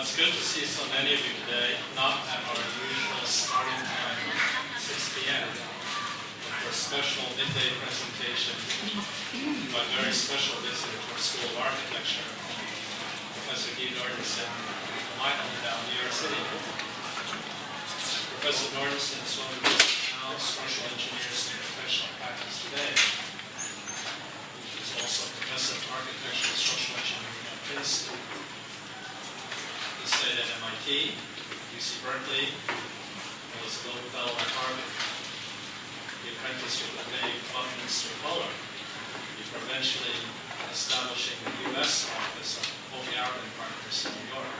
It's good to see so many of you today, not at our usual starting time of 6 p.m. for a special midday presentation by a very special visitor to our School of Architecture, Professor Nordenson from my hometown, New York City. Professor Nordenson is one of the most renowned structural engineers in professional practice today. He's also a professor of architecture and structural engineering at Princeton. He studied at MIT, UC Berkeley, and was a Gold Fellow at Harvard. He apprenticed with Dave Buckminster Fuller before eventually establishing the U.S. office of Courtyard and Partners in New York,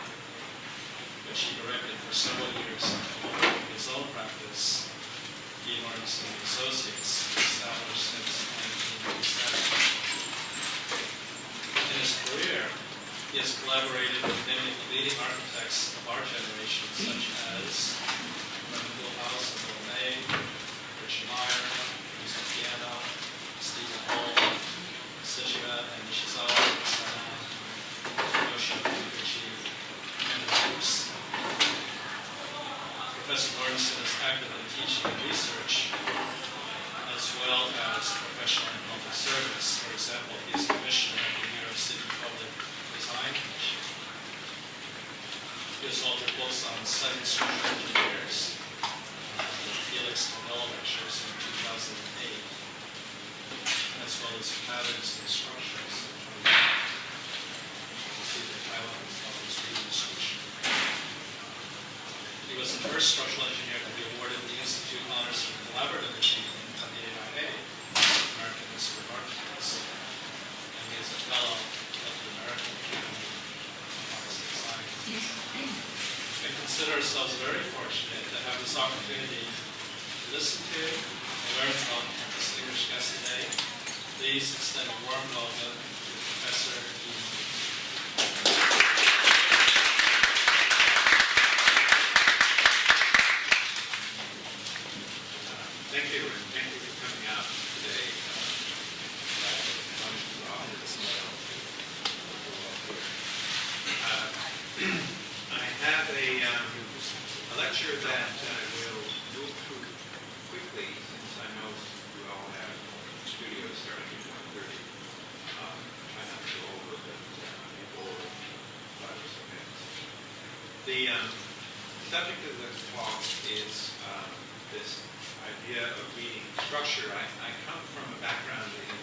which he directed for several years along with his own practice, Nordenson Associates, established since 1987. In his career, he has collaborated with many of the leading architects of our generation, such as Mervyn House and May, Richard Meyer, Yusuf Piana, Stephen Hall, Sejira and Nishizawa Kusama, Yoshi Noguchi, and others. Professor Nordenson is active in teaching and research, as well as professional and public service. For example, he is commissioner of the New York City Public Design Commission. He has authored books on studying structural engineers, the Felix Nobel lectures in 2008, as well as patterns and structures. See the title of his research. He was the first structural engineer to be awarded the Institute Honors for Collaborative Achievement at the AIA, American Institute of Architects, and he is a fellow of the American Academy of Arts and Sciences. We consider ourselves very fortunate to have this opportunity to listen to and learn from our distinguished guest today. Please extend a warm welcome to Professor Thank you for coming out today. I have a lecture that will move through quickly, since I know you all have studios starting at 1:30. Try not to go over, but before 5 or so minutes. The subject of the talk is this idea of reading structure. I come from a background in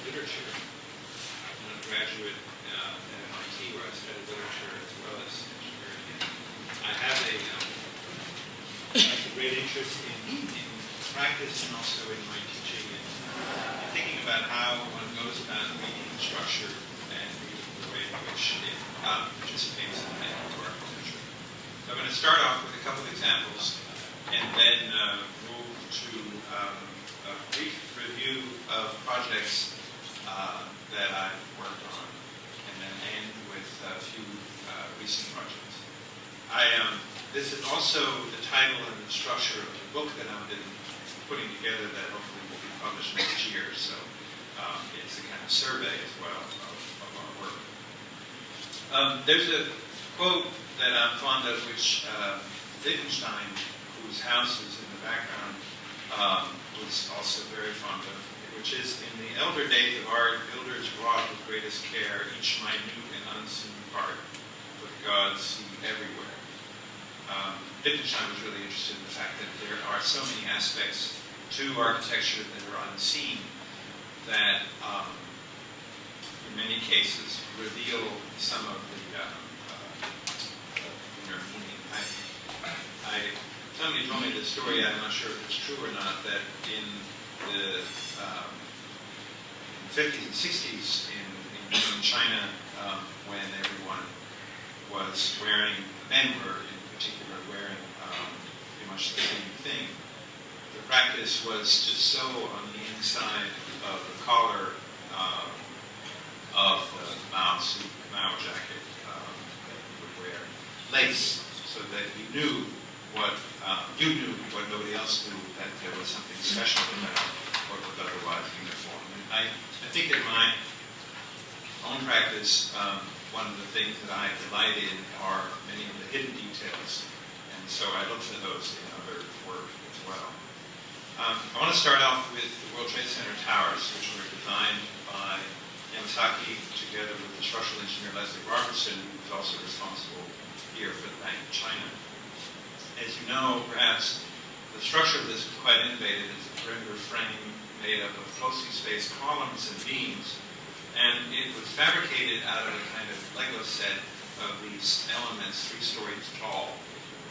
literature. I'm a graduate at MIT, where I studied literature as well as engineering. I have a great interest in practice and also in my teaching and thinking about how one goes about reading structure and reading the way in which it participates in architecture. So I'm going to start off with a couple of examples and then move to a brief review of projects that I've worked on, and then end with a few recent projects. This is also the title and the structure of the book that I've been putting together that hopefully will be published next year, so it's a kind of survey as well of our work. There's a quote that I'm fond of, which Wittgenstein, whose house is in the background, was also very fond of, which is, in the elder days of art, builders wrought with greatest care each minute and unseen part, but God seen everywhere. Wittgenstein was really interested in the fact that there are so many aspects to architecture that are unseen that, in many cases, reveal some of the inner meaning. Somebody told me this story, I'm not sure if it's true or not, that in the 50s and 60s in China, when everyone was wearing, men were in particular wearing pretty much the same thing, the practice was to sew on the inside of the collar of the Mao jacket that you would wear lace, so that you knew what nobody else knew, that there was something special about what was otherwise uniform. And I think in my own practice, one of the things that I delight in are many of the hidden details, and so I look for those in other work as well. I want to start off with the World Trade Center towers, which were designed by Yamasaki together with the structural engineer Leslie Robertson, who was also responsible here for the Bank of China. As you know, perhaps, the structure of this was quite innovative. It's a perimeter frame made up of closely spaced columns and beams, and it was fabricated out of a kind of Lego set of these elements 3 stories tall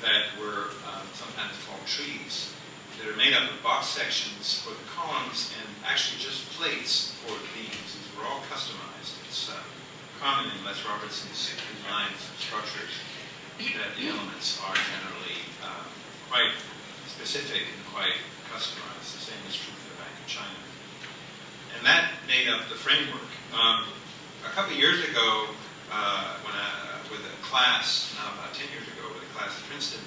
that were sometimes called trees, that are made up of box sections for the columns and actually just plates for the beams. These were all customized. It's common in Les Robertson's designs and structures that the elements are generally quite specific and quite customized. The same is true for the Bank of China. And that made up the framework. A couple of years ago, with a class, now about 10 years ago, with a class at Princeton,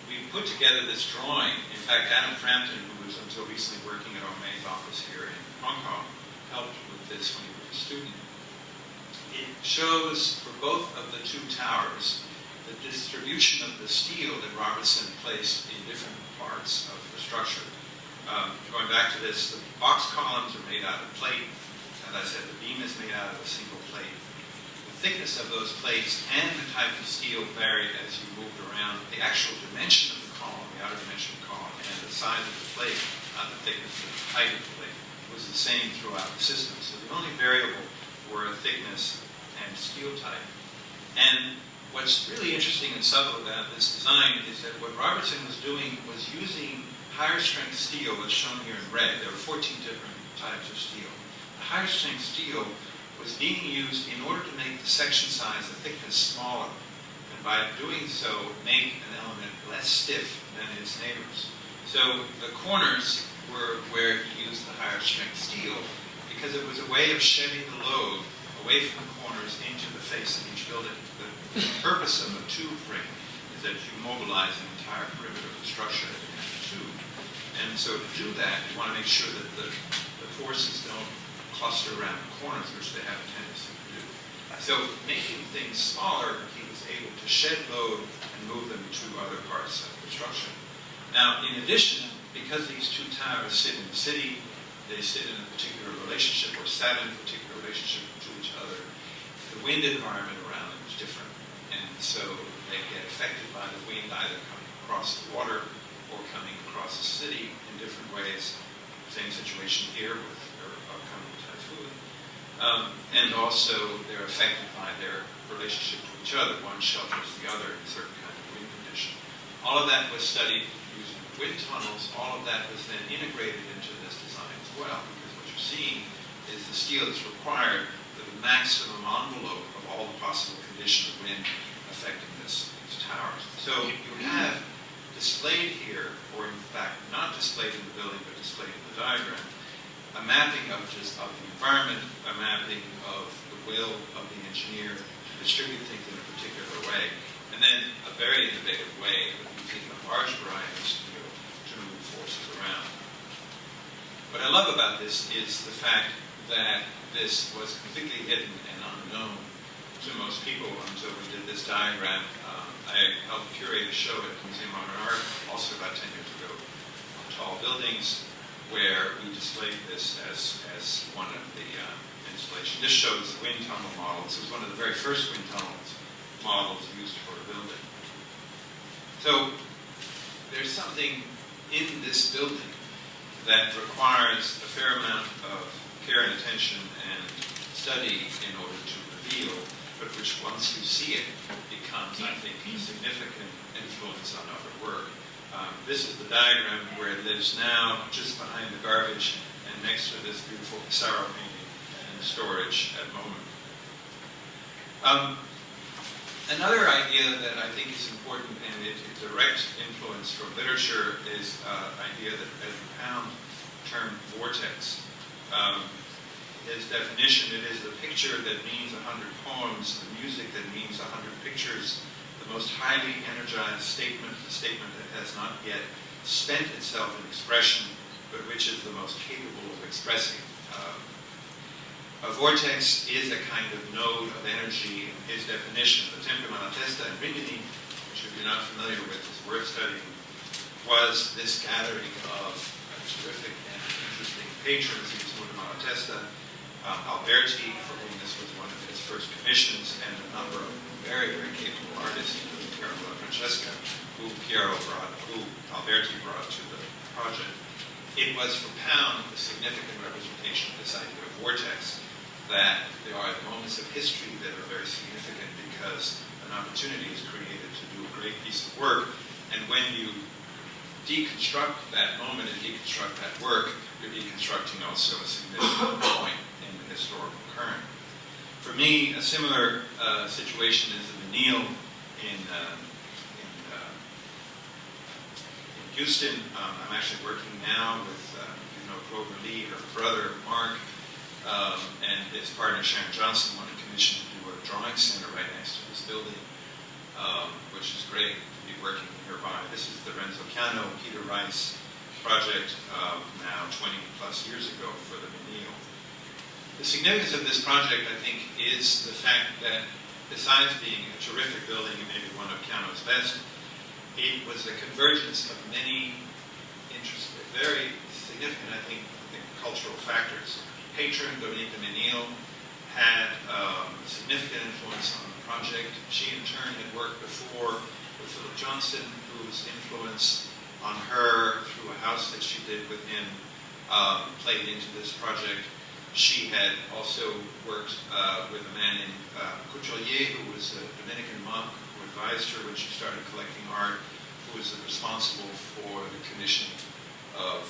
we put together this drawing. In fact, Adam Frampton, who was until recently working at Omay's office here in Hong Kong, helped with this when he was a student. It shows for both of the 2 towers the distribution of the steel that Robertson placed in different parts of the structure. Going back to this, the box columns are made out of plate. As I said, the beam is made out of a single plate. The thickness of those plates and the type of steel varied as you moved around. The actual dimension of the column, the outer dimension of the column, and the size of the plate, not the thickness, but the height of the plate, was the same throughout the system. So the only variable were thickness and steel type. And what's really interesting and subtle about this design is that what Robertson was doing was using higher strength steel, as shown here in red. There were 14 different types of steel. The higher strength steel was being used in order to make the section size, the thickness, smaller, and by doing so, make an element less stiff than its neighbors. So the corners were where he used the higher strength steel because it was a way of shedding the load away from the corners into the face of each building. The purpose of a tube frame is that you mobilize an entire perimeter of the structure at the end of the tube. And so to do that, you want to make sure that the forces don't cluster around the corners, which they have a tendency to do. So making things smaller, he was able to shed load and move them to other parts of the structure. Now, in addition, because these 2 towers sit in the city, they sit in a particular relationship or sat in a particular relationship to each other, the wind environment around them is different. And so they get affected by the wind either coming across the water or coming across the city in different ways. Same situation here with their upcoming typhoon. And also they're affected by their relationship to each other. One shelters the other in certain kind of wind condition. All of that was studied using wind tunnels. All of that was then integrated into this design as well, because what you're seeing is the steel that's required for the maximum envelope of all the possible conditions of wind affecting these towers. So you have displayed here, or in fact not displayed in the building, but displayed in the diagram, a mapping of the environment, a mapping of the will of the engineer to distribute things in a particular way, and then a very innovative way of using a large variety of steel to move forces around. What I love about this is the fact that this was completely hidden and unknown to most people until we did this diagram. I helped curate a show at Museum of Modern Art, also about 10 years ago, on tall buildings, where we displayed this as one of the installations. This shows the wind tunnel model. This was one of the very first wind tunnels models used for a building. So there's something in this building that requires a fair amount of care and attention and study in order to reveal, but which once you see it becomes, I think, a significant influence on other work. This is the diagram where it lives now, just behind the garbage and next to this beautiful Pissarro painting in storage at the moment. Another idea that I think is important, and a direct influence from literature, is an idea that Edward Pound termed vortex. His definition, it is the picture that means 100 poems, the music that means 100 pictures, the most highly energized statement, the statement that has not yet spent itself in expression, but which is the most capable of expressing. A vortex is a kind of node of energy. His definition, the Tempe Malatesta and Rimini, which if you're not familiar with is worth studying, was this gathering of terrific and interesting patrons. He was one of Malatesta, Alberti, for whom this was one of his first commissions, and a number of very, very capable artists, including Piero della Francesca, who Alberti brought to the project. It was for Pound a significant representation of this idea of vortex, that there are moments of history that are very significant because an opportunity is created to do a great piece of work, and when you deconstruct that moment and deconstruct that work, you're deconstructing also a significant point in the historical current. For me, a similar situation is the Menil in Houston. I'm actually working now with Clover Lee, her brother Mark, and his partner Sharon Johnson wanted commissioned to do a drawing center right next to this building, which is great to be working nearby. This is the Renzo Piano, Peter Rice project now 20 plus years ago for the Menil. The significance of this project, I think, is the fact that besides being a terrific building and maybe one of Piano's best, it was a convergence of many interesting, very significant, I think, cultural factors. Patron Dominique Menil had significant influence on the project. She, in turn, had worked before with Philip Johnston, whose influence on her through a house that she did with him played into this project. She had also worked with a man named Courtyard, who was a Dominican monk who advised her when she started collecting art, who was responsible for the commission of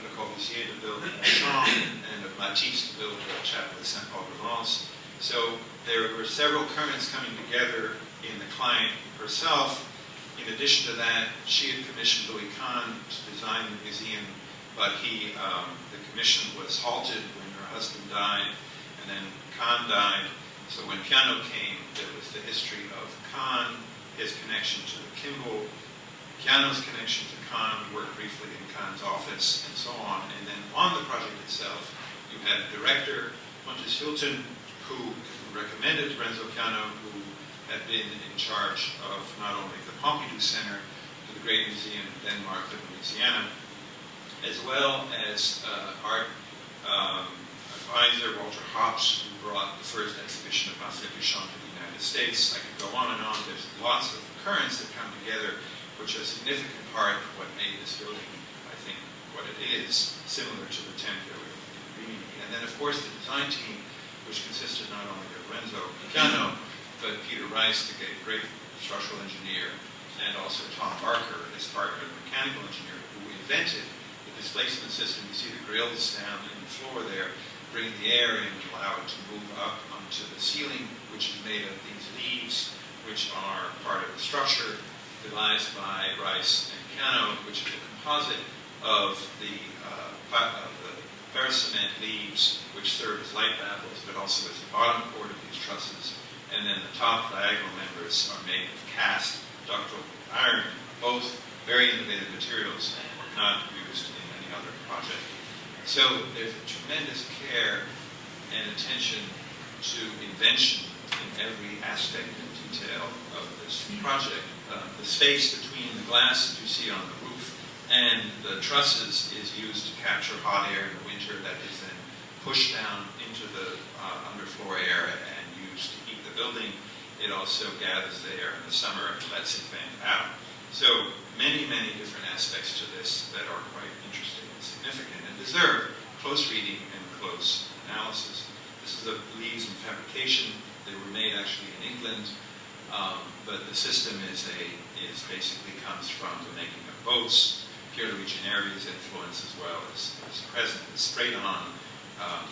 Le Corbusier to build a Maison and of Lattice to build the chapel of Saint Paul de Vence. So there were several currents coming together in the client herself. In addition to that, she had commissioned Louis Kahn to design the museum, but the commission was halted when her husband died, and then Kahn died. So when Piano came, there was the history of Kahn, his connection to the Kimball, Piano's connection to Kahn, worked briefly in Kahn's office, and so on. And then on the project itself, you had director Pontus Hilton, who recommended Renzo Piano, who had been in charge of not only the Pompidou Center for the Great Museum of Denmark and Louisiana, as well as art advisor Walter Hopps, who brought the first exhibition of Marcel Duchamp to the United States. I could go on and on. There's lots of currents that come together, which are a significant part of what made this building, I think, what it is, similar to the Tempio in Rimini. And then, of course, the design team, which consisted not only of Renzo Piano, but Peter Rice, the great structural engineer, and also Tom Barker, his partner, the mechanical engineer, who invented the displacement system. You see the grills down in the floor there, bring the air in and allow it to move up onto the ceiling, which is made of these leaves, which are part of the structure, devised by Rice and Piano, which is a composite of the ferrocement leaves, which serve as light baffles, but also as the bottom chord of these trusses. And then the top diagonal members are made of cast ductile iron, both very innovative materials not used in any other project. So there's a tremendous care and attention to invention in every aspect and detail of this project. The space between the glass that you see on the roof and the trusses is used to capture hot air in the winter that is then pushed down into the underfloor air and used to heat the building. It also gathers the air in the summer and lets it vent out. So many, many different aspects to this that are quite interesting and significant and deserve close reading and close analysis. This is the leaves and fabrication. They were made actually in England. But the system is basically comes from the making of boats. Pier Luigi Nervi's influence as well is present. It's sprayed on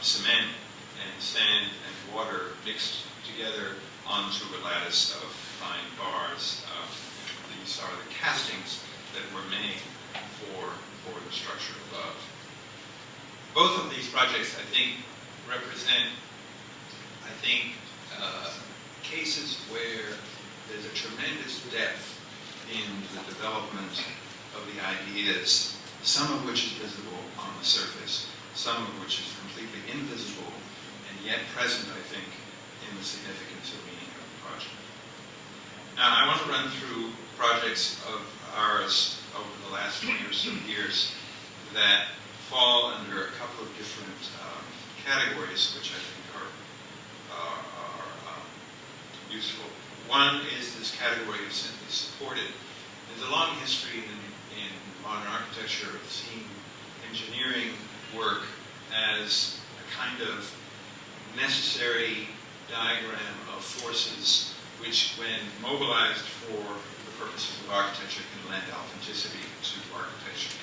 cement and sand and water mixed together onto a lattice of fine bars. These are the castings that were made for the structure above. Both of these projects, I think, represent, cases where there's a tremendous depth in the development of the ideas, some of which is visible on the surface, some of which is completely invisible, and yet present, I think, in the significance or meaning of the project. Now, I want to run through projects of ours over the last 20 or so years that fall under a couple of different categories, which I think are useful. One is this category of simply supported. There's a long history in modern architecture of seeing engineering work as a kind of necessary diagram of forces which, when mobilized for the purposes of architecture, can lend authenticity to architecture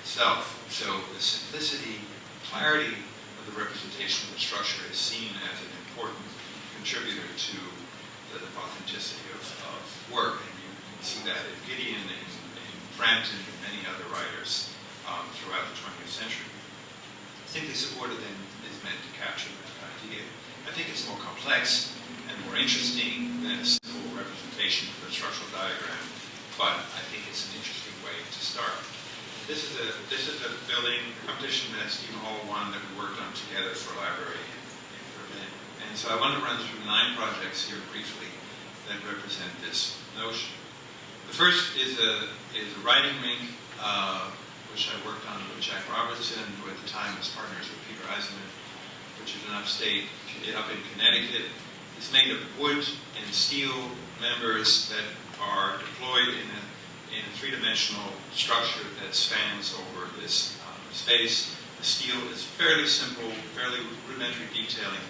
itself. So the simplicity, clarity of the representation of the structure is seen as an important contributor to the authenticity of work. And you can see that in Gideon, in Frampton, and many other writers throughout the 20th century. Simply supported then is meant to capture that idea. I think it's more complex and more interesting than a simple representation of a structural diagram, but I think it's an interesting way to start. This is a building competition that Stephen Hall won that we worked on together for a library in Berlin. And so I want to run through 9 projects here briefly that represent this notion. The first is a writing rink, which I worked on with Jack Robertson, who at the time was partners with Peter Eisenman, which is an upstate up in Connecticut. It's made of wood and steel members that are deployed in a 3-dimensional structure that spans over this space. The steel is fairly simple, fairly rudimentary detailing.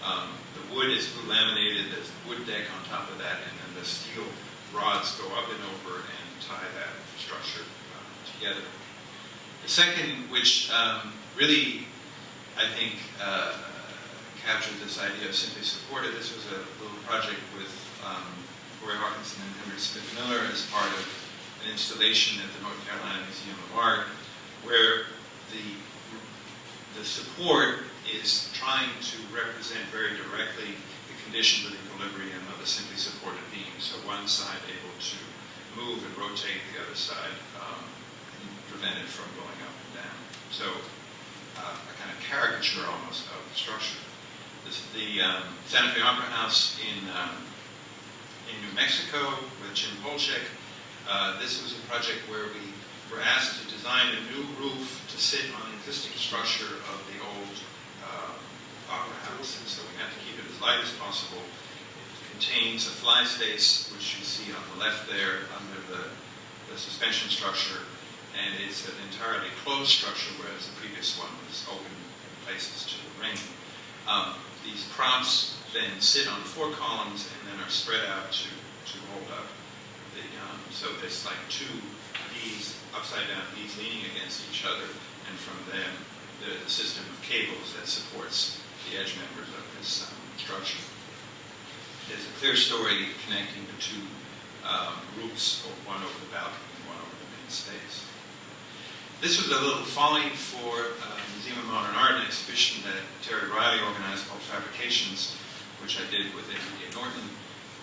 The wood is blue laminated, there's a wood deck on top of that, and then the steel rods go up and over and tie that structure together. The second, which really, I think, captured this idea of simply supported, this was a little project with Roy Hawkinson and Henry Smith Miller as part of an installation at the North Carolina Museum of Art, where the support is trying to represent very directly the conditions of equilibrium of a simply supported beam. So one side able to move and rotate, the other side prevented from going up and down. So a kind of caricature almost of the structure. The Santa Fe Opera House in New Mexico with Jim Polchek. This was a project where we were asked to design a new roof to sit on the existing structure of the old opera house, and so we had to keep it as light as possible. It contains a fly space, which you see on the left there under the suspension structure, and it's an entirely closed structure, whereas the previous one was open in places to the rain. These props then sit on 4 columns and then are spread out to hold up the, so there's like 2 B's, upside down B's leaning against each other, and from them the system of cables that supports the edge members of this structure. There's a clear story connecting the 2 roofs, one over the balcony and one over the main space. This was a little folly for Museum of Modern Art, an exhibition that Terry Riley organized called Fabrications, which I did with Enrique Norton.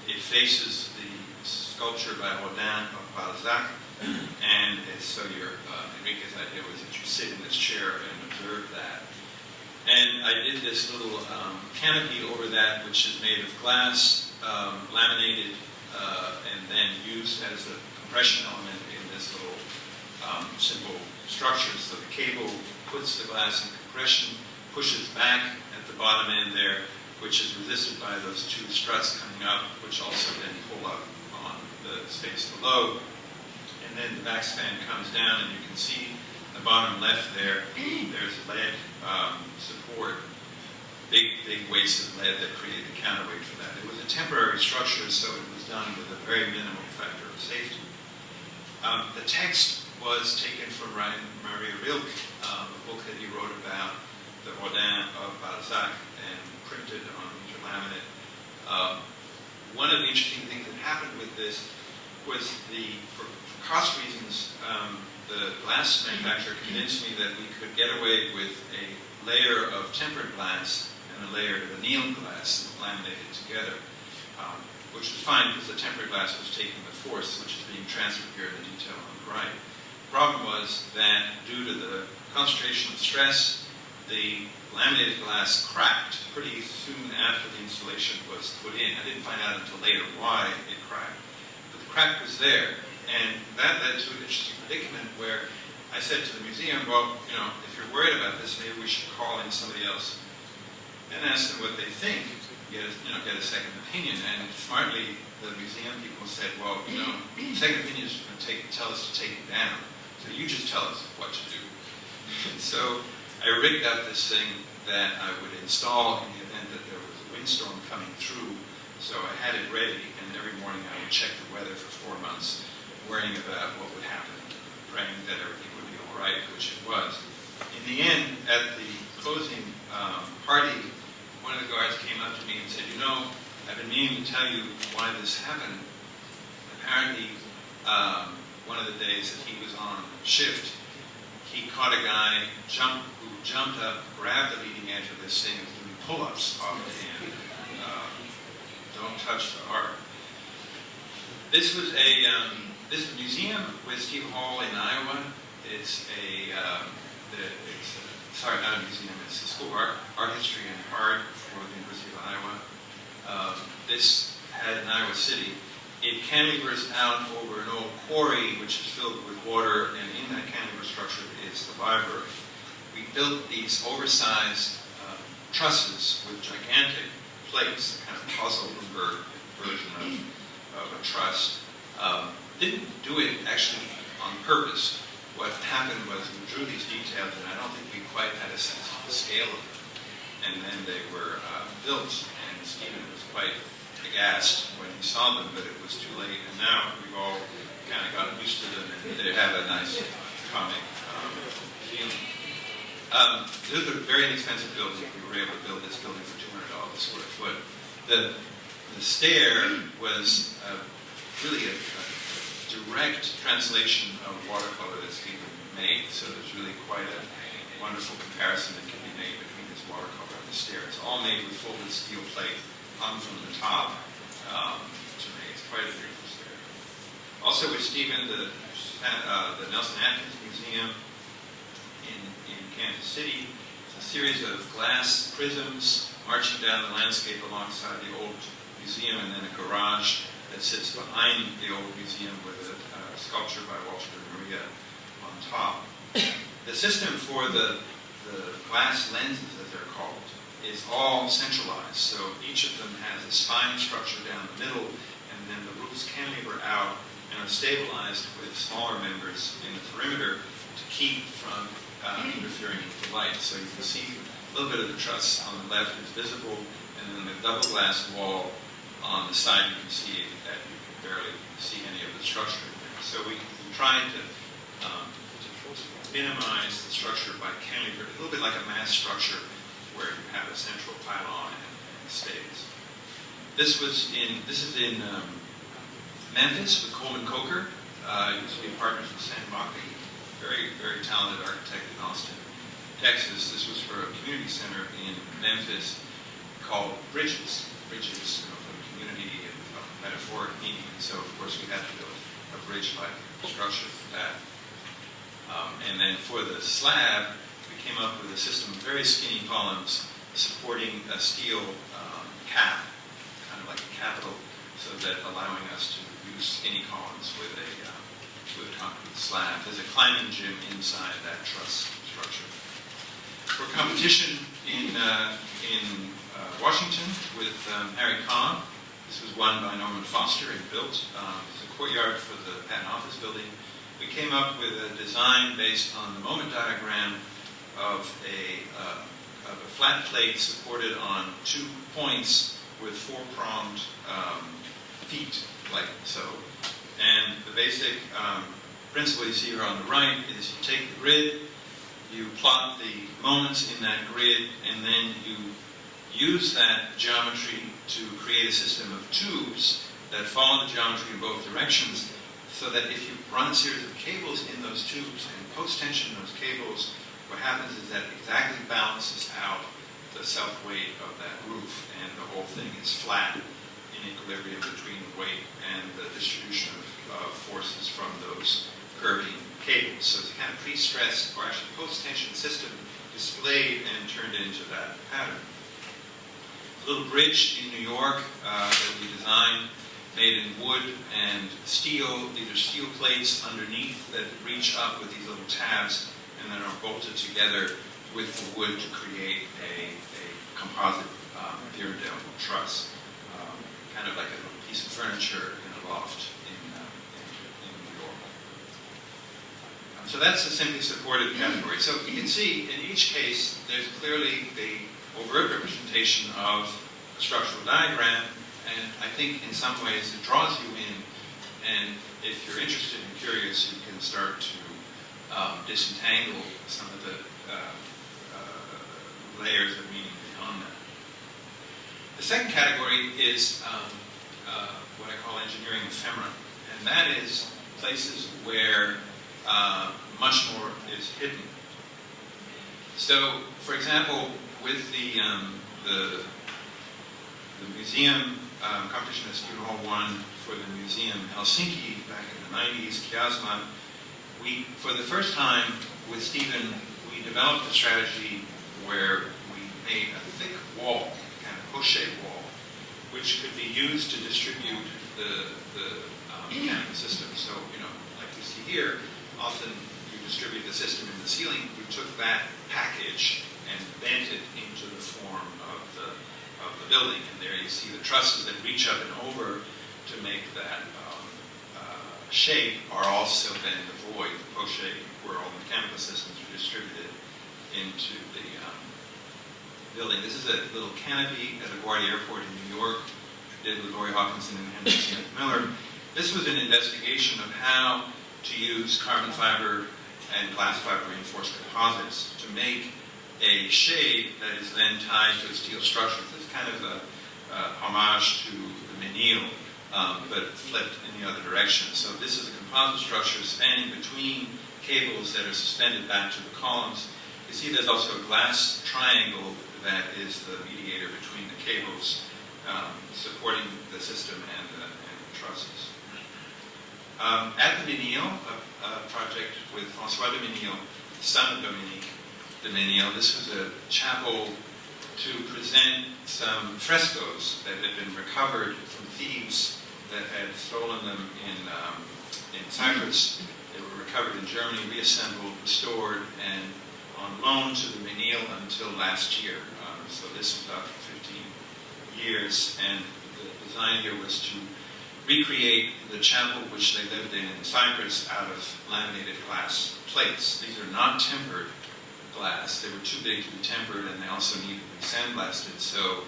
It faces the sculpture by Rodin of Balzac, and so Enrique's idea was that you sit in this chair and observe that. And I did this little canopy over that, which is made of glass, laminated, and then used as a compression element in this little simple structure. So the cable puts the glass in compression, pushes back at the bottom end there, which is resisted by those 2 struts coming up, which also then pull up on the space below. And then the backspan comes down, and you can see the bottom left there, there's lead support, big weights of lead that created the counterweight for that. It was a temporary structure, so it was done with a very minimal factor of safety. The text was taken from Maria Rilke, a book that he wrote about the Rodin of Balzac and printed on interlaminate. One of the interesting things that happened with this was for cost reasons, the glass manufacturer convinced me that we could get away with a layer of tempered glass and a layer of annealed glass laminated together, which was fine because the tempered glass was taking the force, which is being transferred here in the detail on the right. The problem was that due to the concentration of stress the laminated glass cracked pretty soon after the installation was put in. I didn't find out until later why it cracked. But the crack was there, and that led to an interesting predicament where I said to the museum, well, if you're worried about this, maybe we should call in somebody else and ask them what they think, get a second opinion. And smartly, the museum people said, well, second opinion is going to tell us to take it down. So you just tell us what to do. And so I rigged up this thing that I would install in the event that there was a windstorm coming through. So I had it ready, and every morning I would check the weather for 4 months, worrying about what would happen, praying that everything would be all right, which it was. In the end, at the closing party, one of the guards came up to me and said, I've been meaning to tell you why this happened. Apparently, one of the days that he was on shift, he caught a guy who jumped up, grabbed the leading edge of this thing, and was doing pull-ups off the hand. Don't touch the art. This was this museum with Steve Hall in Iowa. It's not a museum, it's a school of art history and art for the University of Iowa. This had in Iowa City. It cantilevers out over an old quarry which is filled with water, and in that cantilever structure is the library. We built these oversized trusses with gigantic plates, kind of Puzzle-Lumberg version of a truss. Didn't do it actually on purpose. What happened was we drew these details, and I don't think we quite had a sense of the scale of them. And then they were built, and Stephen was quite aghast when he saw them, but it was too late. And now we've all kind of gotten used to them, and they have a nice comic feeling. This was a very inexpensive building. We were able to build this building for $200 a square foot. The stair was really a direct translation of watercolor that Stephen made, so there's really quite a wonderful comparison that can be made between this watercolor and the stair. It's all made with folded steel plate hung from the top. To me, it's quite a beautiful stair. Also with Stephen, the Nelson-Atkins Museum in Kansas City, a series of glass prisms marching down the landscape alongside the old museum, and then a garage that sits behind the old museum with a sculpture by Walter de Maria on top. The system for the glass lenses, as they're called, is all centralized. So each of them has a spine structure down the middle, and then the roofs cantilever out and are stabilized with smaller members in the perimeter to keep from interfering with the light. So you can see a little bit of the truss on the left is visible, and then the double glass wall on the side you can see that you can barely see any of the structure in there. So we tried to minimize the structure by cantilever, a little bit like a mass structure where you have a central pylon and stays. This is in Memphis with Coleman Coker. Used to be partners with Sam Buckley, very, very talented architect in Austin, Texas. This was for a community center in Memphis called Bridges. Bridges, for the community and metaphoric meaning. And so, of course, we had to build a bridge-like structure for that. And then for the slab, we came up with a system of very skinny columns supporting a steel cap, kind of like a capital, so that allowing us to use skinny columns with a concrete slab. There's a climbing gym inside that truss structure. For competition in Washington with Harry Kahn, this was won by Norman Foster and built. It's a courtyard for the patent office building. We came up with a design based on the moment diagram of a flat plate supported on 2 points with 4-pronged feet, like so. And the basic principle you see here on the right is you take the grid, you plot the moments in that grid, and then you use that geometry to create a system of tubes that follow the geometry in both directions, so that if you run a series of cables in those tubes and post-tension those cables, what happens is that exactly balances out the self-weight of that roof, and the whole thing is flat in equilibrium between the weight and the distribution of forces from those curving cables. So it's a kind of pre-stressed, or actually post-tension system displayed and turned into that pattern. A little bridge in New York that we designed, made in wood and steel. These are steel plates underneath that reach up with these little tabs and then are bolted together with the wood to create a composite pyramidal truss, kind of like a little piece of furniture in a loft in New York. So that's the simply supported category. So you can see in each case there's clearly the overt representation of a structural diagram, and I think in some ways it draws you in, and if you're interested and curious, you can start to disentangle some of the layers of meaning beyond that. The second category is what I call engineering ephemera, and that is places where much more is hidden. So, for example, with the museum competition that's CUHK won for the museum in Helsinki back in the 90s, Kiasma, we, for the first time with Stephen, we developed a strategy where we made a thick wall, kind of crochet wall, which could be used to distribute the mechanical system. So, you know, like you see here, often you distribute the system in the ceiling. We took that package and bent it into the form of the building. And there you see the trusses that reach up and over to make that shape are also then the void, the crochet, where all the mechanical systems are distributed into the building. This is a little canopy at LaGuardia Airport in New York, did with Lori Hawkinson and Henry Smith Miller. This was an investigation of how to use carbon fiber and glass fiber reinforced composites to make a shape that is then tied to a steel structure. This is kind of a homage to the menil, but flipped in the other direction. So this is a composite structure spanning between cables that are suspended back to the columns. You see there's also a glass triangle that is the mediator between the cables supporting the system and the trusses. At the Menil, a project with François de Menil, son of Dominique de Menil, this was a chapel to present some frescoes that had been recovered from thieves that had stolen them in Cyprus. They were recovered in Germany, reassembled, restored, and on loan to the Menil until last year. So this was about 15 years, and the design here was to recreate the chapel which they lived in Cyprus out of laminated glass plates. These are not tempered glass. They were too big to be tempered, and they also needed to be sandblasted. So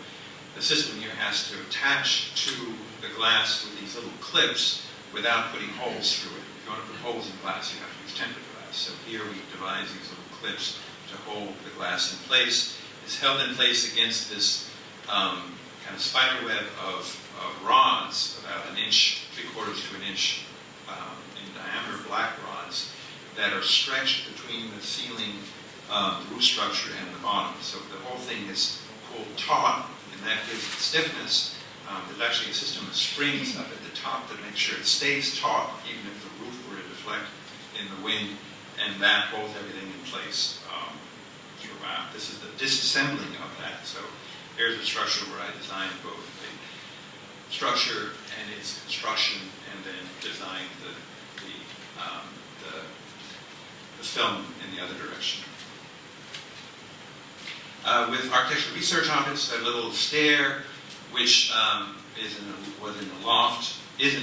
the system here has to attach to the glass with these little clips without putting holes through it. If you want to put holes in glass, you have to use tempered glass. So here we devise these little clips to hold the glass in place. It's held in place against this kind of spider web of rods, about an inch, 3/4 to an inch in diameter, black rods, that are stretched between the ceiling, the roof structure, and the bottom. So the whole thing is pulled taut, and that gives it stiffness. There's actually a system of springs up at the top that makes sure it stays taut, even if the roof were to deflect in the wind, and that holds everything in place throughout. This is the disassembling of that. So here's a structure where I designed both the structure and its construction, and then designed the film in the other direction. With Architectural Research Office, a little stair, which is in a loft in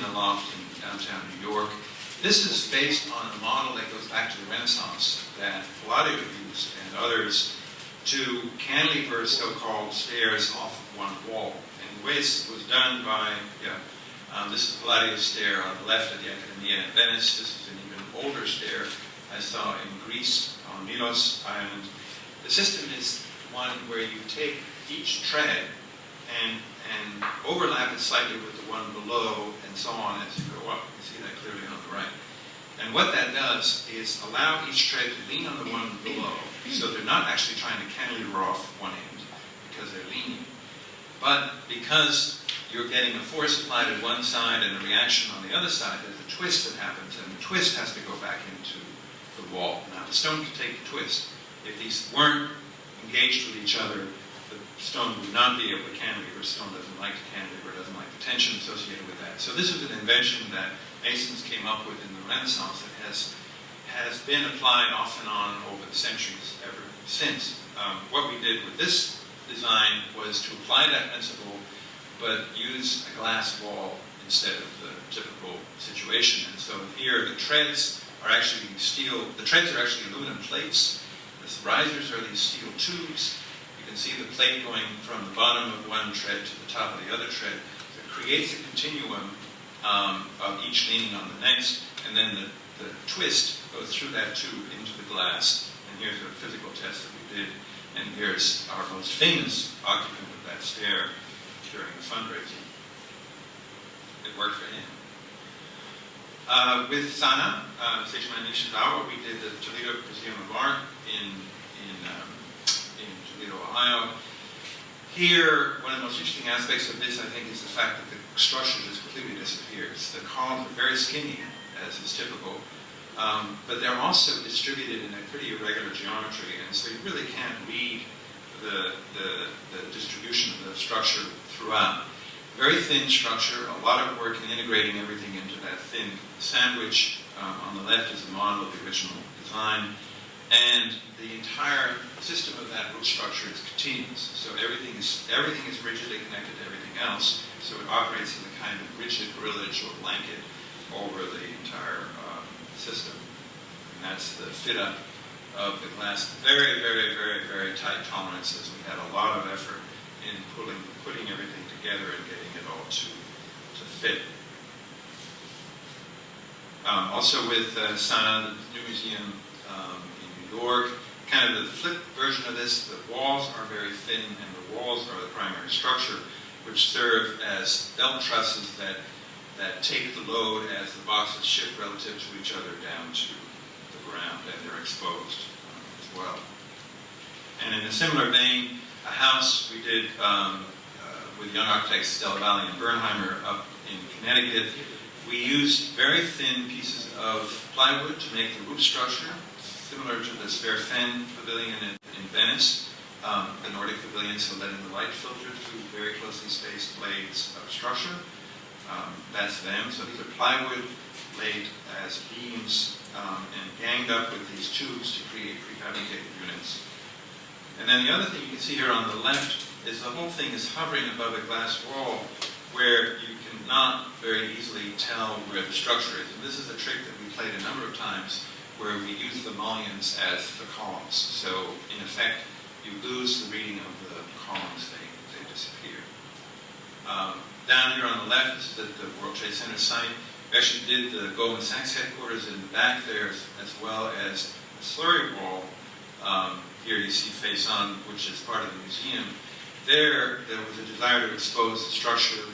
downtown New York. This is based on a model that goes back to the Renaissance that Palladio used and others to cantilever so-called stairs off of one wall. And the way this was done by, this is Palladio's stair on the left at the Accademia in Venice. This is an even older stair I saw in Greece on Milos Island. The system is one where you take each tread and overlap it slightly with the one below, and so on as you go up. You see that clearly on the right. And what that does is allow each tread to lean on the one below, so they're not actually trying to cantilever off one end because they're leaning. But because you're getting a force applied at one side and a reaction on the other side, there's a twist that happens, and the twist has to go back into the wall. Now, the stone can take the twist, If these weren't engaged with each other, the stone would not be able to cantilever. Stone doesn't like to cantilever, doesn't like the tension associated with that. So this is an invention that masons came up with in the Renaissance that has been applied off and on over the centuries ever since. What we did with this design was to apply that principle, but use a glass wall instead of the typical situation. And so here the treads are actually steel, the treads are actually aluminum plates. The risers are these steel tubes. You can see the plate going from the bottom of one tread to the top of the other tread. So it creates a continuum of each leaning on the next, and then the twist goes through that tube into the glass. And here's a physical test that we did. And here's our most famous occupant of that stair during the fundraising. It worked for him. With Sana, Seijima Nishizawa, we did the Toledo Museum of Art in Toledo, Ohio. Here, one of the most interesting aspects of this, I think, is the fact that the structure just completely disappears. The columns are very skinny, as is typical, but they're also distributed in a pretty irregular geometry, and so you really can't read the distribution of the structure throughout. Very thin structure, a lot of work in integrating everything into that thin sandwich. On the left is a model of the original design, and the entire system of that roof structure is continuous. So everything is rigidly connected to everything else, so it operates in a kind of rigid grillage or blanket over the entire system. And that's the fit up of the glass. Very, very, very, very tight tolerances. We had a lot of effort in putting everything together and getting it all to fit. Also with Sana, the new museum in New York, kind of the flip version of this, the walls are very thin and the walls are the primary structure, which serve as belt trusses that take the load as the boxes shift relative to each other down to the ground, and they're exposed as well. And in a similar vein, a house we did with young architects Stella Valley and Bernheimer up in Connecticut. We used very thin pieces of plywood to make the roof structure, similar to the Sverfen Pavilion in Venice, the Nordic pavilion, so letting the light filter through very closely spaced blades of structure. That's them. So these are plywood laid as beams and ganged up with these tubes to create prefabricated units. And then the other thing you can see here on the left is the whole thing is hovering above a glass wall where you cannot very easily tell where the structure is. And this is a trick that we played a number of times where we use the mullions as the columns. So in effect, you lose the reading of the columns, they disappear. Down here on the left, this is at the World Trade Center site. We actually did the Goldman Sachs headquarters in the back there, as well as the slurry wall. Here you see face on, which is part of the museum. There was a desire to expose the structure.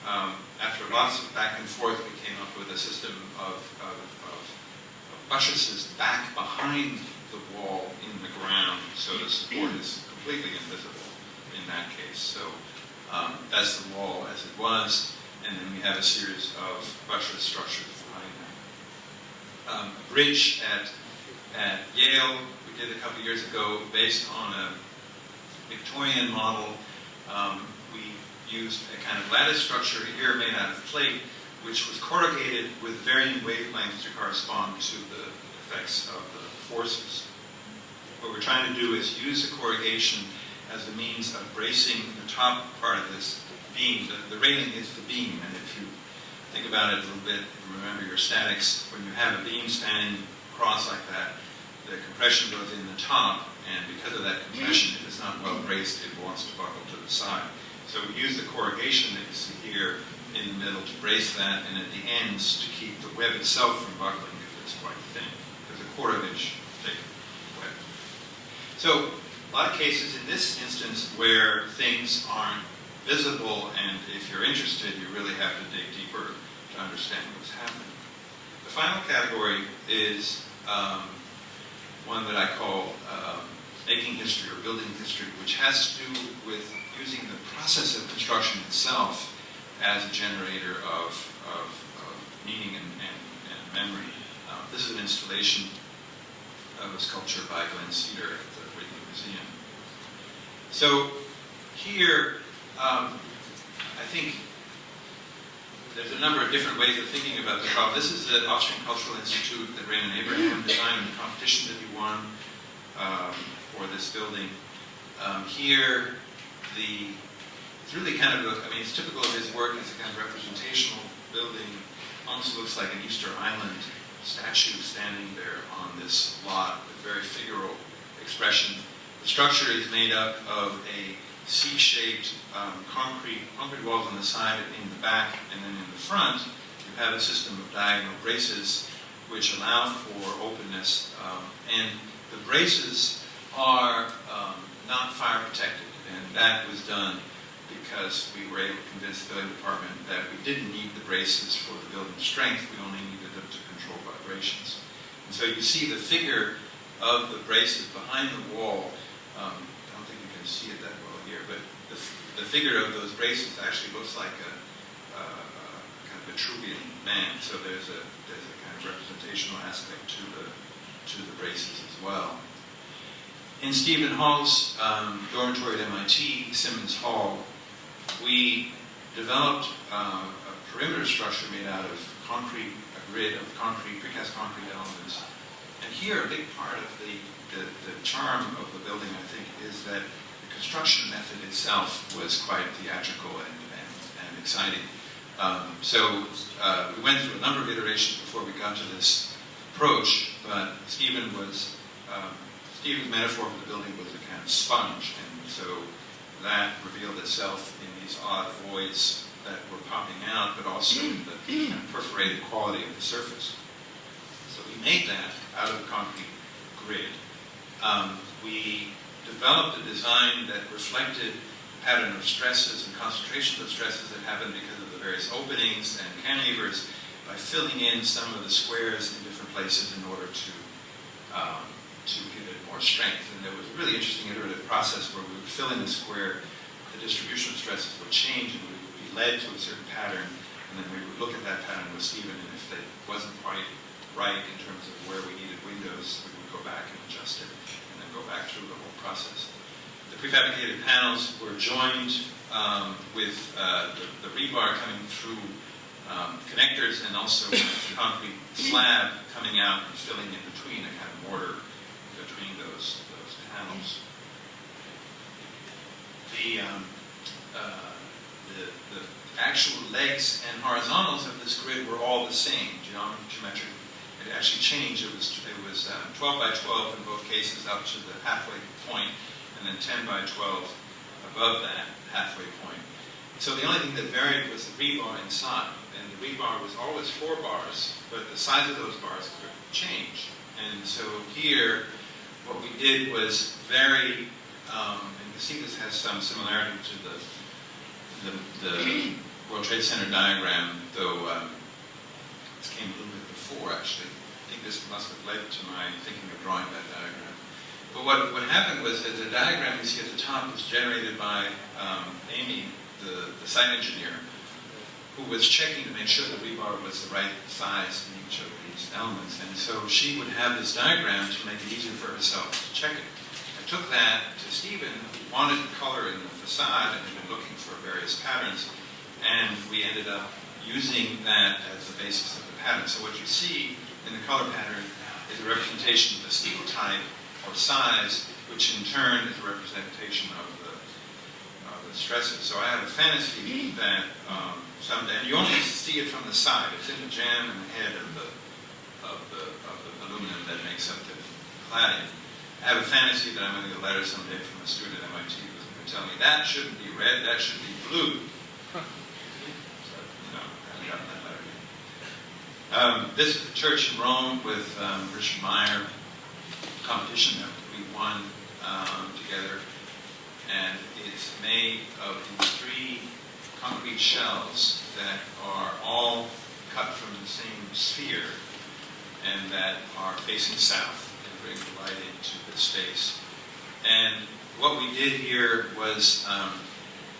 After lots of back and forth, we came up with a system of buttresses back behind the wall in the ground, so the support is completely invisible in that case. So that's the wall as it was, and then we have a series of buttress structures behind that. A bridge at Yale we did a couple years ago based on a Victorian model. We used a kind of lattice structure here made out of plate, which was corrugated with varying wavelengths to correspond to the effects of the forces. What we're trying to do is use the corrugation as a means of bracing the top part of this beam. The railing is the beam, and if you think about it a little bit, remember your statics, when you have a beam spanning across like that, the compression goes in the top, and because of that compression, it is not well braced, it wants to buckle to the side. So we use the corrugation that you see here in the middle to brace that, and at the ends to keep the web itself from buckling because it's quite thin. There's a 1/4 inch thick web. So a lot of cases in this instance where things aren't visible, and if you're interested, you really have to dig deeper to understand what's happening. The final category is one that I call making history or building history, which has to do with using the process of construction itself as a generator of meaning and memory. This is an installation of a sculpture by Glenn Cedar at the Museum. So here, I think there's a number of different ways of thinking about the problem. This is the Austrian Cultural Institute that Raymond Abraham designed, the competition that he won for this building. Here, it's really kind of, it's typical of his work as a kind of representational building. Almost looks like an Easter Island statue standing there on this lot with very figural expression. The structure is made up of a C-shaped concrete walls on the side and in the back, and then in the front you have a system of diagonal braces which allow for openness, and the braces are not fire protected, and that was done because we were able to convince the building department that we didn't need the braces for the building strength, we only needed them to control vibrations. And so you see the figure of the braces behind the wall. I don't think you can see it that well here, but the figure of those braces actually looks like a kind of Vitruvian man. So there's a kind of representational aspect to the braces as well. In Stephen Hall's dormitory at MIT, Simmons Hall, we developed a perimeter structure made out of concrete, a grid of concrete, precast concrete elements. And here, a big part of the charm of the building, I think, is that the construction method itself was quite theatrical and exciting. We went through a number of iterations before we got to this approach, but Stephen's metaphor for the building was a kind of sponge, and so that revealed itself in these odd voids that were popping out, but also in the kind of perforated quality of the surface. So we made that out of the concrete grid. We developed a design that reflected the pattern of stresses and concentrations of stresses that happened because of the various openings and cantilevers by filling in some of the squares in different places in order to give it more strength. And there was a really interesting iterative process where we would fill in the square, the distribution of stresses would change, and we would be led to a certain pattern, and then we would look at that pattern with Stephen, and if it wasn't quite right in terms of where we needed windows, we would go back and adjust it, and then go back through the whole process. The prefabricated panels were joined with the rebar coming through connectors, and also the concrete slab coming out and filling in between, a kind of mortar between those panels. The actual legs and horizontals of this grid were all the same, geometric. It actually changed. It was 12 by 12 in both cases up to the halfway point, and then 10 by 12 above that halfway point. So the only thing that varied was the rebar inside, and the rebar was always 4 bars, but the size of those bars could change. And so here, what we did was vary, and you see this has some similarity to the World Trade Center diagram, though this came a little bit before, actually. I think this must have led to my thinking of drawing that diagram. But what happened was that the diagram you see at the top was generated by Amy, the site engineer, who was checking to make sure the rebar was the right size in each of these elements. And so she would have this diagram to make it easier for herself to check it. I took that to Stephen, who wanted color in the facade and had been looking for various patterns, and we ended up using that as the basis of the pattern. So what you see in the color pattern is a representation of the steel type or size, which in turn is a representation of the stresses. So I have a fantasy that someday, and you only see it from the side. It's in the jamb and the head of the aluminum that makes up the cladding. I have a fantasy that I'm going to get a letter someday from a student at MIT who's going to tell me that shouldn't be red, that should be blue. So, I haven't gotten that letter yet. This is the church in Rome with Richard Meyer, competition that we won together. And it's made of these 3 concrete shells that are all cut from the same sphere and that are facing south and bring the light into the space. And what we did here was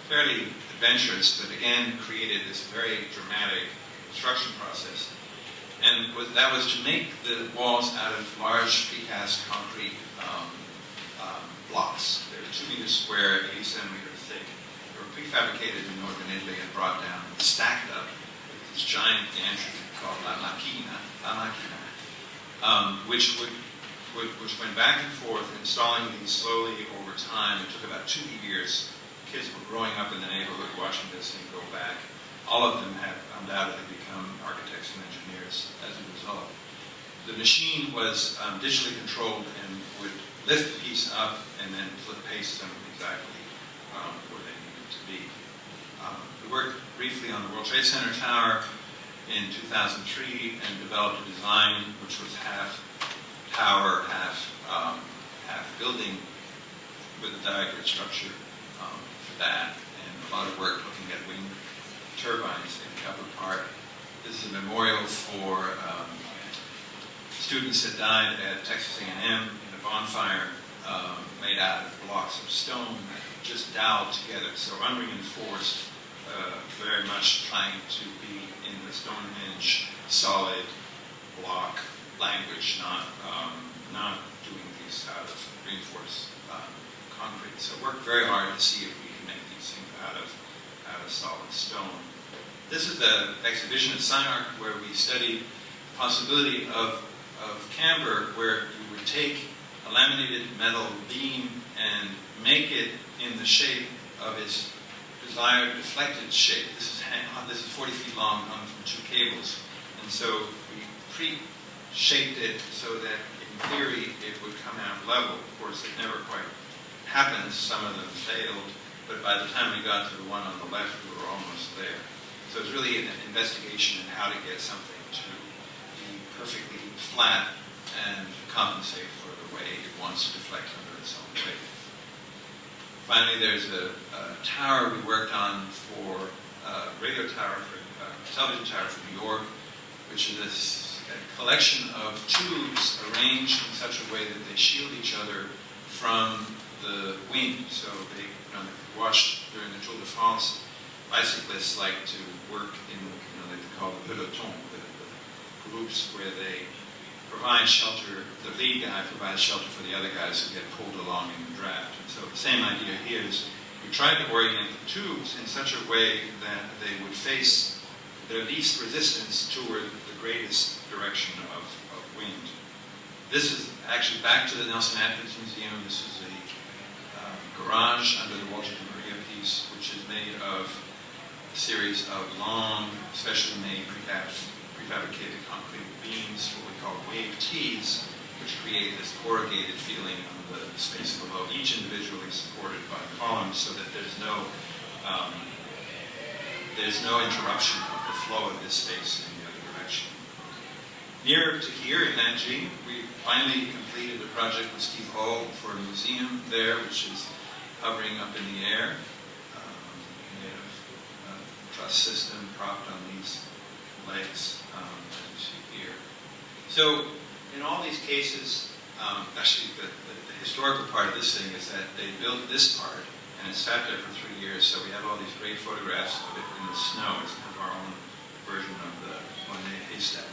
fairly adventurous, but again created this very dramatic construction process. And that was to make the walls out of large precast concrete blocks. They're 2 meters square, 80 centimeters thick. They were prefabricated in northern Italy and brought down and stacked up with this giant gantry called La Macchina, which went back and forth, installing these slowly over time. It took about 2 years. Kids were growing up in the neighborhood watching this thing go back. All of them have undoubtedly become architects and engineers as a result. The machine was digitally controlled and would lift the piece up and then paste them exactly where they needed to be. We worked briefly on the World Trade Center tower in 2003 and developed a design which was half tower, half building with a diagram structure for that, and a lot of work looking at wind turbines in the upper part. This is a memorial for students that died at Texas A&M in a bonfire made out of blocks of stone just doweled together, so unreinforced, very much trying to be in the Stonehenge solid block language, not doing these out of reinforced concrete. So worked very hard to see if we can make these things out of solid stone. This is the exhibition at CUHK where we studied the possibility of camber, where you would take a laminated metal beam and make it in the shape of its desired deflected shape. This is 40 feet long, hung from 2 cables. And so we pre-shaped it so that in theory it would come out level. Of course, it never quite happened. Some of them failed, but by the time we got to the one on the left, we were almost there. So it's really an investigation in how to get something to be perfectly flat and compensate for the way it wants to deflect under its own weight. Finally, there's a tower we worked on for radio tower, for television tower for New York, which is a collection of tubes arranged in such a way that they shield each other from the wind. So they watched during the Tour de France, bicyclists like to work in, they call the peloton, the groups where they provide shelter. The lead guy provides shelter for the other guys who get pulled along in the draft. And so the same idea here is we tried to orient the tubes in such a way that they would face the least resistance toward the greatest direction of wind. This is actually back to the Nelson-Atkins Museum. This is a garage under the Walter de Maria piece, which is made of a series of long, specially made prefabricated concrete beams, what we call wave tees, which create this corrugated feeling on the space below, each individually supported by columns, so that there's no interruption of the flow of this space in the other direction. Near to here in Nanjing, we finally completed a project with Steve Hall for a museum there, which is hovering up in the air, made of a truss system propped on these legs, as you see here. So in all these cases, actually the historical part of this thing is that they built this part, and it sat there for 3 years, so we have all these great photographs of it in the snow. It's kind of our own version of the Monet haystack.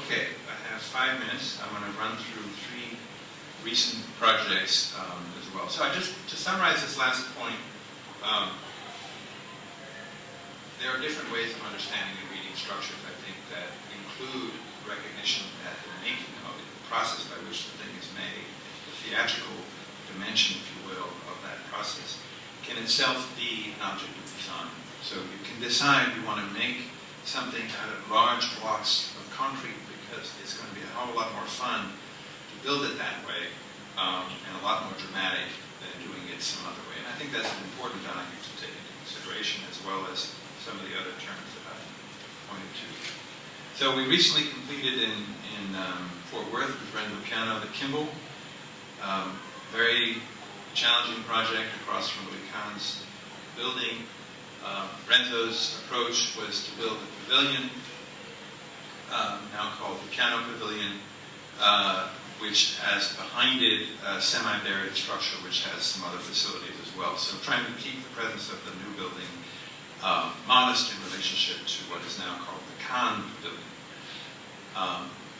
Okay, I have 5 minutes. I'm going to run through 3 recent projects as well. So to summarize this last point, there are different ways of understanding and reading structures, I think, that include recognition that the making of it, the process by which the thing is made, the theatrical dimension, if you will, of that process, can itself be an object of design. So you can decide you want to make something out of large blocks of concrete because it's going to be a whole lot more fun to build it that way and a lot more dramatic than doing it some other way. And I think that's an important value to take into consideration, as well as some of the other terms that I pointed to. So we recently completed in Fort Worth with Renzo Piano the Kimball. Very challenging project across from Louis Kahn's building. Renzo's approach was to build a pavilion, now called the Piano Pavilion, which has behind it a semi-buried structure which has some other facilities as well. So trying to keep the presence of the new building modest in relationship to what is now called the Kahn Pavilion.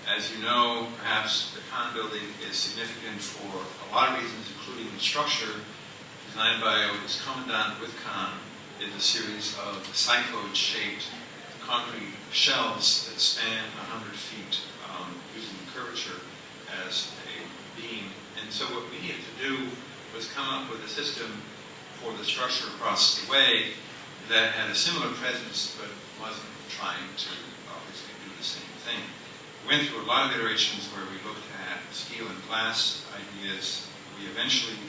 As you know, perhaps the Kahn building is significant for a lot of reasons, including the structure designed by his commandant with Kahn in a series of cycloid-shaped concrete shells that span 100 feet using curvature as a beam. And so what we needed to do was come up with a system for the structure across the way that had a similar presence but wasn't trying to obviously do the same thing. We went through a lot of iterations where we looked at steel and glass ideas. We eventually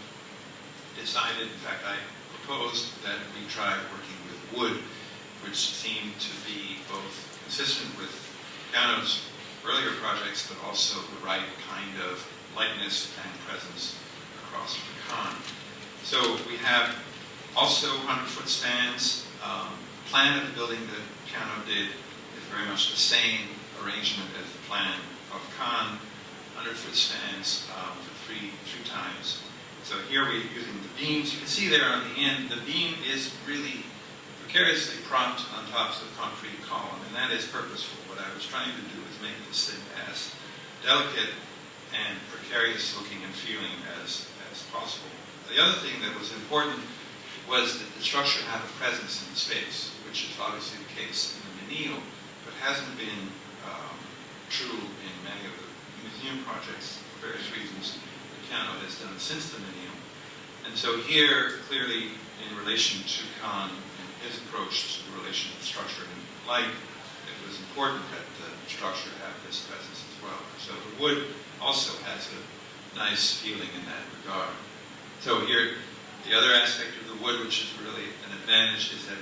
decided, in fact I proposed, that we try working with wood, which seemed to be both consistent with Piano's earlier projects but also the right kind of lightness and presence across the Kahn. So we have also 100-foot spans. Plan of the building that Piano did is very much the same arrangement as the plan of Kahn, 100-foot spans for three times. So here we're using the beams. You can see there on the end, the beam is really precariously propped on top of the concrete column, and that is purposeful. What I was trying to do is make this thing as delicate and precarious looking and feeling as possible. The other thing that was important was that the structure had a presence in the space, which is obviously the case in the Menil, but hasn't been true in many of the museum projects for various reasons that Piano has done since the Menil. And so here, clearly, in relation to Kahn and his approach to the relation of structure and light, it was important that the structure have this presence as well. So the wood also has a nice feeling in that regard. So here, the other aspect of the wood, which is really an advantage, is that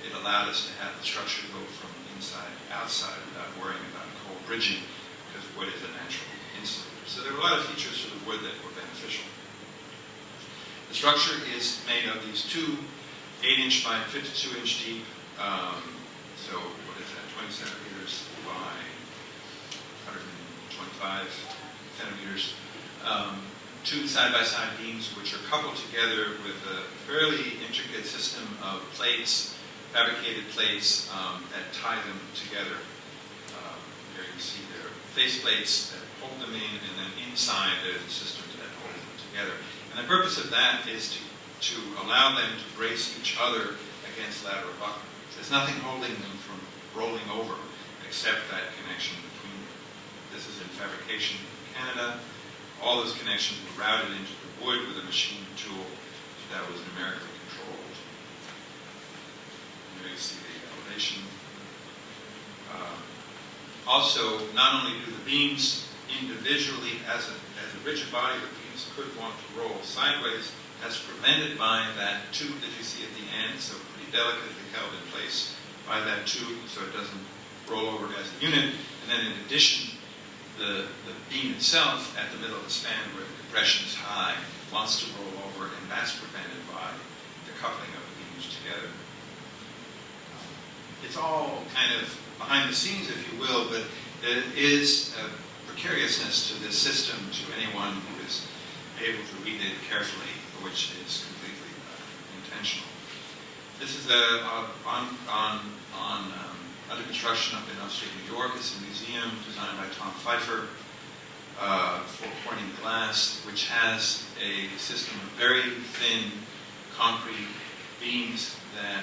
it allowed us to have the structure go from inside to outside without worrying about cold bridging, because wood is a natural insulator. So there were a lot of features to the wood that were beneficial. The structure is made of these two 8-inch by 52-inch deep, so what is that, 20 centimeters by 125 centimeters, two side-by-side beams which are coupled together with a fairly intricate system of plates, fabricated plates that tie them together. Here you can see there are face plates that hold them in, and then inside there's a system that holds them together. And the purpose of that is to allow them to brace each other against lateral buckling. There's nothing holding them from rolling over except that connection between them. This is in fabrication in Canada. All those connections were routed into the wood with a machine tool that was numerically controlled. Here you see the elevation. Also, not only do the beams individually, as a rigid body, the beams could want to roll sideways. That's prevented by that tube that you see at the end, so pretty delicately held in place by that tube so it doesn't roll over as a unit. And then in addition, the beam itself at the middle of the span where the compression is high wants to roll over, and that's prevented by the coupling of the beams together. It's all kind of behind the scenes, if you will, but there is a precariousness to this system to anyone who is able to read it carefully, which is completely intentional. This is under construction up in upstate New York. It's a museum designed by Tom Pfeiffer for Corning glass, which has a system of very thin concrete beams that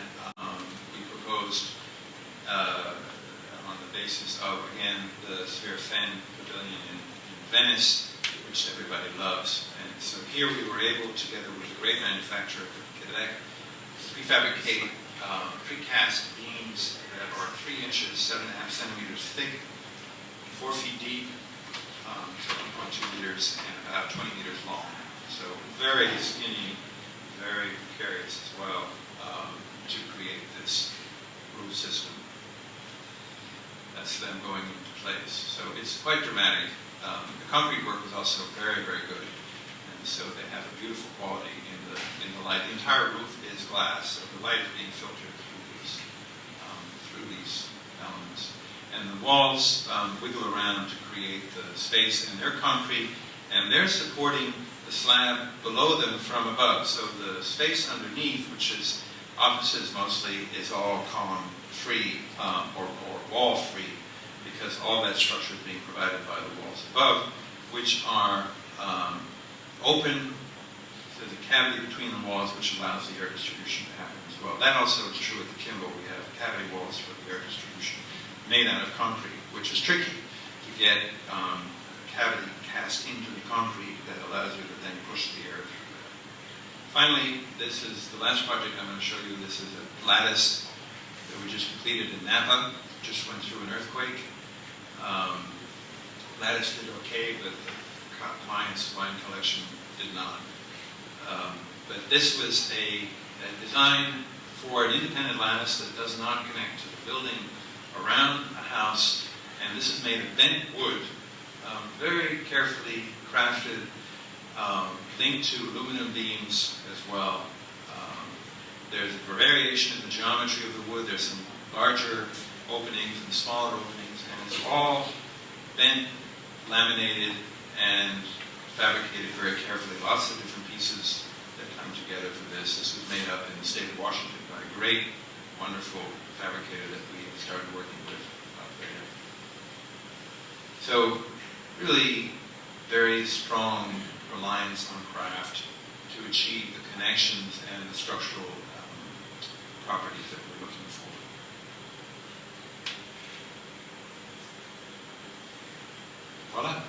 we proposed on the basis of, again, the Sphere Fen Pavilion in Venice, which everybody loves. And so here we were able, together with a great manufacturer, Quebec, prefabricate precast beams that are 3 inches, 7.5 centimeters thick, 4 feet deep, so 1.2 meters, and about 20 meters long. So very skinny, very precarious as well to create this roof system. That's them going into place. So it's quite dramatic. The concrete work was also very, very good. And so they have a beautiful quality in the light. The entire roof is glass, so the light is being filtered through these elements. And the walls wiggle around to create the space, and they're concrete, and they're supporting the slab below them from above. So the space underneath, which is offices mostly, is all column free or wall free. because all that structure is being provided by the walls above, which are open to the cavity between the walls, which allows the air distribution to happen as well. That also is true at the Kimball. We have cavity walls for the air distribution made out of concrete, which is tricky to get cavity cast into the concrete that allows you to then push the air through that. Finally, this is the last project I'm going to show you. This is a Lattice that we just completed in Napa. Just went through an earthquake. Lattice did okay, but the client's wine collection did not. But this was a design for an independent lattice that does not connect to the building around a house, and this is made of bent wood, very carefully crafted, linked to aluminum beams as well. There's a variation in the geometry of the wood. There's some larger openings and smaller openings, and it's all bent, laminated, and fabricated very carefully. Lots of different pieces that come together for this. This was made up in the state of Washington by a great, wonderful fabricator that we started working with up there. So, really very strong reliance on craft to achieve the connections and the structural properties that we're looking for. Voila.